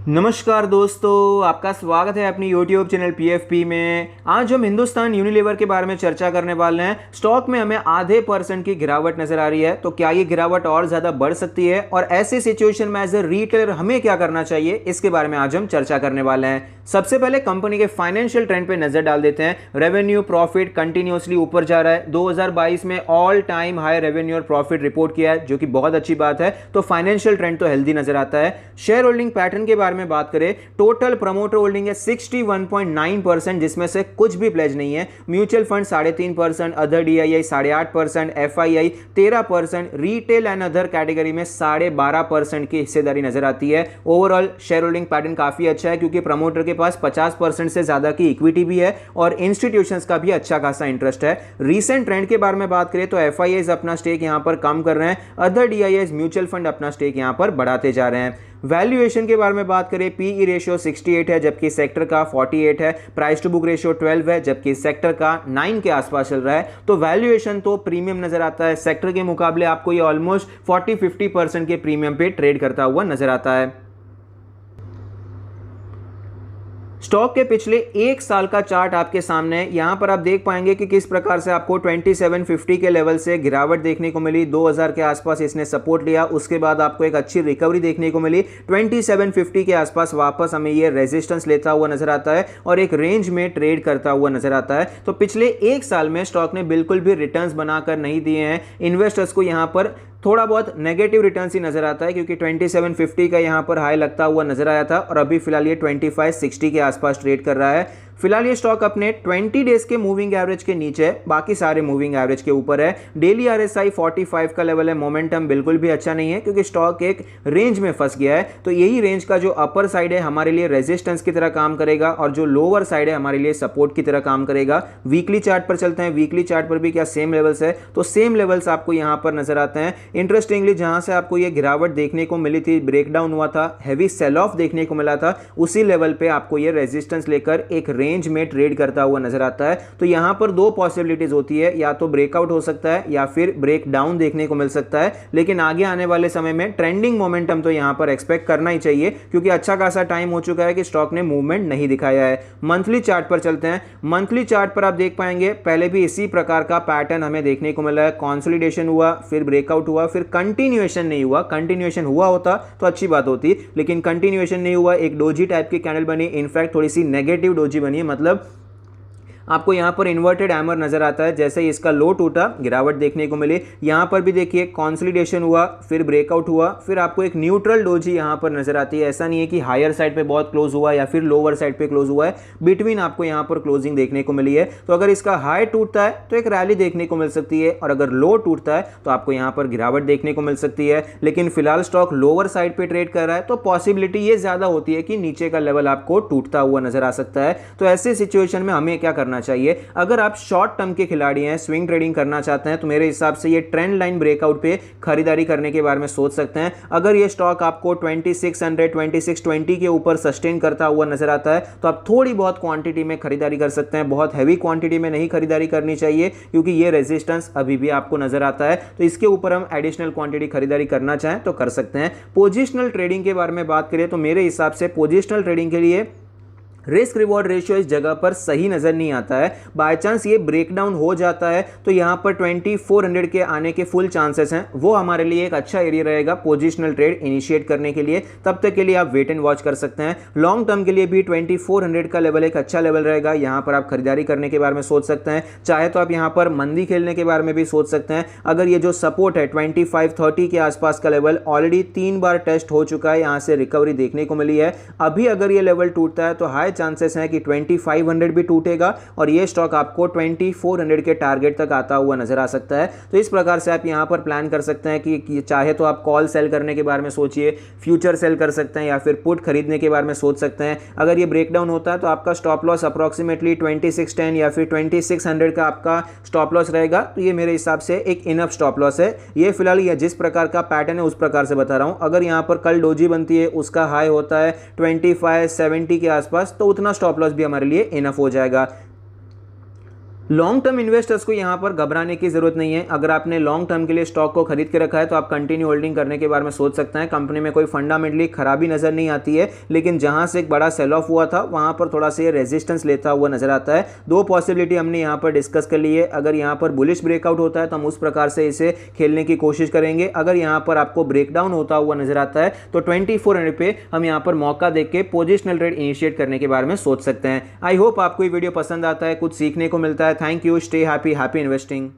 नमस्कार दोस्तों, आपका स्वागत है अपनी YouTube चैनल PFP में। आज हम हिंदुस्तान यूनिलीवर के बारे में चर्चा करने वाले हैं। स्टॉक में हमें आधे % की गिरावट नजर आ रही है, तो क्या ये गिरावट और ज़्यादा बढ़ सकती है और ऐसे सिचुएशन में एज ए रिटेलर हमें क्या करना चाहिए, इसके बारे में आज हम चर्चा करने वाले हैं। सबसे पहले कंपनी के फाइनेंशियल ट्रेंड पे नजर डाल देते हैं। रेवेन्यू प्रॉफिट कंटिन्यूअसली ऊपर जा रहा है। 2022 में ऑल टाइम हाई रेवेन्यू और प्रॉफिट रिपोर्ट किया है, जो कि बहुत अच्छी बात है। तो फाइनेंशियल ट्रेंड तो हेल्दी नजर आता है। शेयर होल्डिंग पैटर्न के बारे में बात करें, टोटल प्रमोटर होल्डिंग है 61.9%, जिसमें से कुछ भी प्लेज नहीं है। Mutual fund 3.5%, other DII 8.5%, FII 13%, retail and other category में 12.5% की हिस्सेदारी नजर आती है। ओवरऑल शेयर होल्डिंग पैटर्न काफी अच्छा है, क्योंकि प्रमोटर के पास 50% से ज्यादा की इक्विटी भी है और इंस्टीट्यूशंस का भी अच्छा खासा इंटरेस्ट है। रीसेंट ट्रेंड के बारे में बात करें तो FIIs अपना स्टेक यहां पर कम कर रहे हैं, अदर DIIs म्यूचुअल फंड अपना स्टेक यहां पर बढ़ाते जा रहे हैं। वैल्यूएशन के बारे में बात करें, PE रेशियो 68 है, जबकि सेक्टर का 48 है। प्राइस टू बुक रेशियो 12 है, जबकि सेक्टर का 9 के आसपास चल रहा है। तो वैल्यूएशन तो प्रीमियम नजर आता है। सेक्टर के मुकाबले आपको ये ऑलमोस्ट 40-50% के प्रीमियम पे ट्रेड करता हुआ नजर आता है। स्टॉक के पिछले एक साल का चार्ट आपके सामने है। यहां पर आप देख पाएंगे कि किस प्रकार से आपको 2750 के लेवल से गिरावट देखने को मिली। 2000 के आसपास इसने सपोर्ट लिया, उसके बाद आपको एक अच्छी रिकवरी देखने को मिली। 2750 के आसपास वापस हमें ये रेजिस्टेंस लेता हुआ नजर आता है और एक रेंज में ट्रेड करता हुआ नजर आता है। तो पिछले एक साल में स्टॉक ने बिल्कुल भी रिटर्न्स बनाकर नहीं दिए हैं। इन्वेस्टर्स को यहां पर थोड़ा बहुत नेगेटिव रिटर्न्स ही नजर आता है, क्योंकि 2750 का यहां पर हाई लगता हुआ नजर आया था और अभी फिलहाल ये 2560 के आसपास ट्रेड कर रहा है। फिलहाल ये स्टॉक अपने 20 डेज के मूविंग एवरेज के नीचे है, बाकी सारे मूविंग एवरेज के ऊपर है। डेली RSI 45 का लेवल है। मोमेंटम बिल्कुल भी अच्छा नहीं है, क्योंकि स्टॉक एक रेंज में फंस गया है। तो यही रेंज का जो अपर साइड है हमारे लिए रेजिस्टेंस की तरह काम करेगा और जो लोअर साइड है हमारे लिए सपोर्ट की तरह काम करेगा। वीकली चार्ट पर चलते हैं। वीकली चार्ट पर भी क्या सेम लेवल्स है? तो सेम लेवल्स आपको यहां पर नजर आते हैं। इंटरेस्टिंगली जहां से आपको ये गिरावट देखने को मिली थी, ब्रेकडाउन हुआ था, हैवी सेल ऑफ देखने को मिला था, उसी लेवल पे आपको ये रेजिस्टेंस लेकर एक रेंज में ट्रेड करता हुआ नजर आता है। तो यहां पर दो पॉसिबिलिटीज होती है, या तो ब्रेकआउट हो सकता है या फिर ब्रेक डाउन देखने को मिल सकता है। लेकिन आगे आने वाले समय में ट्रेंडिंग मोमेंटम तो यहां पर एक्सपेक्ट करना ही चाहिए, क्योंकि अच्छा खासा टाइम हो चुका है कि स्टॉक ने मूवमेंट नहीं दिखाया है। मंथली चार्ट पर चलते हैं। मंथली चार्ट पर आप देख पाएंगे पहले भी इसी प्रकार का पैटर्न हमें देखने को मिला है। कंसोलिडेशन हुआ, फिर ब्रेकआउट हुआ, फिर कंटिन्यूएशन नहीं हुआ। कंटिन्यूएशन हुआ होता तो अच्छी बात होती, लेकिन कंटिन्यूएशन नहीं हुआ। एक डोजी टाइप की कैंडल बनी, इनफैक्ट थोड़ी सी नेगेटिव डोजी बनी है। मतलब आपको यहां पर इन्वर्टेड हैमर नजर आता है। जैसे ही इसका लो टूटा, गिरावट देखने को मिली। यहां पर भी देखिए कंसोलिडेशन हुआ, फिर ब्रेकआउट हुआ, फिर आपको एक न्यूट्रल डोजी यहां पर नजर आती है। ऐसा नहीं है कि हायर साइड पे बहुत क्लोज हुआ या फिर लोअर साइड पे क्लोज हुआ है, बिटवीन आपको यहां पर क्लोजिंग देखने को मिली है। तो अगर इसका हाई टूटता है तो एक रैली देखने को मिल सकती है, और अगर लो टूटता है तो आपको यहां पर गिरावट देखने को मिल सकती है। लेकिन फिलहाल स्टॉक लोअर साइड पे ट्रेड कर रहा है, तो पॉसिबिलिटी ये ज्यादा होती है कि नीचे का लेवल आपको टूटता हुआ नजर आ सकता है। तो ऐसे सिचुएशन में हमें क्या करना चाहिए? अगर आप शॉर्ट टर्म के खिलाड़ी हैं, स्विंग ट्रेडिंग करना चाहते हैं, तो मेरे हिसाब से ये ट्रेंड लाइन ब्रेकआउट पे खरीदारी करने के बारे में सोच सकते हैं। अगर ये स्टॉक आपको 2600 2620 के ऊपर सस्टेन करता हुआ नजर आता है, तो आप थोड़ी बहुत क्वांटिटी में खरीदारी कर सकते हैं। बहुत हैवी क्वांटिटी में नहीं खरीदारी करनी चाहिए, क्योंकि ये रेजिस्टेंस अभी भी आपको नजर आता है। तो इसके ऊपर हम एडिशनल क्वांटिटी खरीदारी करना चाहें तो कर सकते हैं। पोजिशनल ट्रेडिंग के बारे में बात करें तो मेरे हिसाब से पोजिशनल ट्रेडिंग के लिए रिस्क रिवॉर्ड रेशियो इस जगह पर सही नजर नहीं आता है। बाय चांस ये ब्रेकडाउन हो जाता है तो यहां पर 2400 के आने के फुल चांसेस हैं। वो हमारे लिए एक अच्छा एरिया रहेगा पोजिशनल ट्रेड इनिशिएट करने के लिए। तब तक के लिए आप वेट एंड वॉच कर सकते हैं। लॉन्ग टर्म के लिए भी 2400 का लेवल एक अच्छा लेवल रहेगा। यहां पर आप खरीदारी करने के बारे में सोच सकते हैं। चाहे तो आप यहां पर मंदी खेलने के बारे में भी सोच सकते हैं। अगर ये जो सपोर्ट है 2530 के आसपास का लेवल ऑलरेडी 3 बार टेस्ट हो चुका है, यहां से रिकवरी देखने को मिली है। अभी अगर ये लेवल टूटता है तो हाई चांसेस हैं कि 2500 भी टूटेगा और ये स्टॉक आपको 2400 के टारगेट तक आता हुआ नजर आ सकता है। तो इस प्रकार से आप यहां पर प्लान कर सकते हैं कि चाहे तो आप कॉल सेल करने के बारे में सोचिए, फ्यूचर सेल कर सकते हैं, या फिर पुट खरीदने के बारे में सोच सकते हैं। अगर ये ब्रेकडाउन होता है तो आपका स्टॉप लॉस अप्रोक्सीमेटली 2610 या फिर 2600 का आपका स्टॉप लॉस रहेगा। तो ये मेरे हिसाब से एक इनफ स्टॉप लॉस है। ये फिलहाल ये जिस प्रकार का पैटर्न है उस प्रकार से बता रहा हूं। अगर यहां पर कल डोजी बनती है, उसका हाई होता है 2570 के आसपास, तो उतना स्टॉप लॉस भी हमारे लिए इनफ हो जाएगा। लॉन्ग टर्म इन्वेस्टर्स को यहाँ पर घबराने की जरूरत नहीं है। अगर आपने लॉन्ग टर्म के लिए स्टॉक को खरीद के रखा है तो आप कंटिन्यू होल्डिंग करने के बारे में सोच सकते हैं। कंपनी में कोई फंडामेंटली खराबी नजर नहीं आती है, लेकिन जहां से एक बड़ा सेल ऑफ हुआ था वहां पर थोड़ा सा रेजिस्टेंस लेता हुआ नजर आता है। दो पॉसिबिलिटी हमने यहाँ पर डिस्कस कर ली है। अगर यहाँ पर बुलिश ब्रेकआउट होता है तो हम उस प्रकार से इसे खेलने की कोशिश करेंगे। अगर यहाँ पर आपको ब्रेकडाउन होता हुआ नजर आता है तो 2400 पे हम यहाँ पर मौका देख के पोजिशनल ट्रेड इनिशिएट करने के बारे में सोच सकते हैं। आई होप आपको ये वीडियो पसंद आता है, कुछ सीखने को मिलता है। Thank you, stay happy, happy investing.